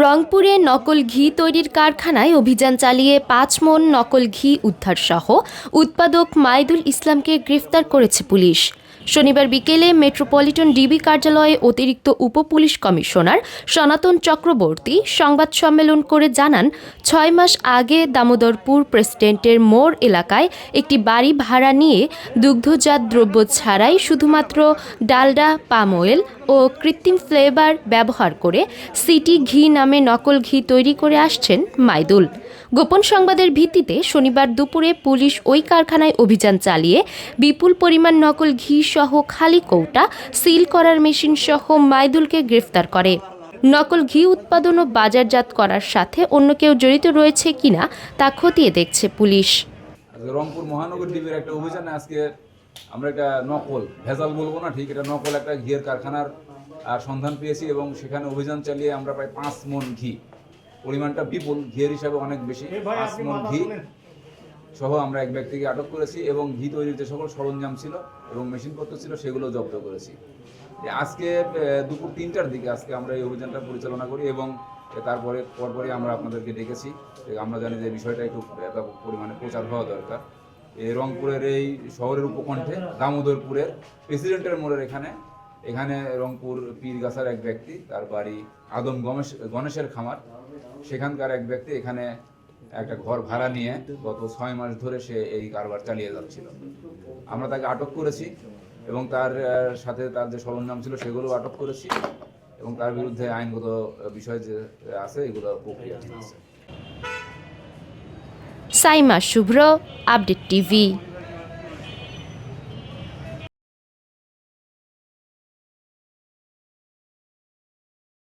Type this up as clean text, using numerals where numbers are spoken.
রংপুরে নকল ঘি তৈরির কারখানায় অভিযান চালিয়ে ৫ মণ নকল ঘি উদ্ধারসহ উৎপাদক মাইদুল ইসলামকে গ্রেফতার করেছে পুলিশ। শনিবার বিকেলে মেট্রোপলিটন ডিবি কার্যালয়ে অতিরিক্ত উপপুলিশ কমিশনার সনাতন চক্রবর্তী সংবাদ সম্মেলন করে জানান, ৬ মাস আগে দামোদরপুর প্রেসিডেন্টের মোড় এলাকায় একটি বাড়ি ভাড়া নিয়ে দুগ্ধজাত দ্রব্য ছাড়াই শুধুমাত্র ডালডা, পাম অয়েল ও কৃত্রিম ফ্লেভার ব্যবহার করে সিটি ঘি নামে নকল ঘি তৈরি করে আসছেন মাইদুল। গোপন সংবাদের ভিত্তিতে শনিবার দুপুরে পুলিশ ওই কারখানায় অভিযান চালিয়ে বিপুল পরিমাণ নকল ঘি সহ খালি কৌটা, সিল করার মেশিন সহ মাইদুলকে গ্রেফতার করে। নকল ঘি উৎপাদন ও বাজারজাত করার সাথে অন্য কেউ জড়িত রয়েছে কিনা তা খতিয়ে দেখছে পুলিশ। রংপুর মহানগর ডিবির একটা অভিযানে আজকে আমরা একটা নকল, ভেজাল বলবো না ঠিক, এটা নকল একটা ঘিয়ের কারখানার সন্ধান পেয়েছি এবং সেখানে অভিযান চালিয়ে আমরা প্রায় ৫ মণ ঘি, পরিমাণটা বিপুল, ঘিয়ের হিসাবে অনেক বেশি, ৫ মণ ঘি সহ আমরা এক ব্যক্তিকে আটক করেছি এবং ঘি তৈরির যে সকল সরঞ্জাম ছিল এবং মেশিনপত্র ছিল সেগুলো জব্দ করেছি। আজকে দুপুর ৩টার দিকে আজকে আমরা এই অভিযানটা পরিচালনা করি এবং তারপরে পরপরই আমরা আপনাদেরকে ডেকেছি। আমরা জানি যে বিষয়টা একটু ব্যাপক পরিমাণে প্রচার হওয়া দরকার। এই রংপুরের এই শহরের উপকণ্ঠে দামোদরপুরের প্রেসিডেন্টের মোড়ের এখানে রংপুর পীরগাছার এক ব্যক্তি, তার বাড়ি আদম গণেশের খামার, সেখানকার এক ব্যক্তি এখানে একটা ঘর ভাড়া নিয়ে গত ৬ মাস ধরে সে এই কারবার চালিয়ে যাচ্ছিল। আমরা তাকে আটক করেছি এবং তার সাথে তার যে সরঞ্জাম ছিল সেগুলো আটক করেছি এবং তার বিরুদ্ধে আইনগত বিষয় যে আছে এগুলো প্রক্রিয়া চলছে। সাইমা শুভ্র, আপডেট টিভি।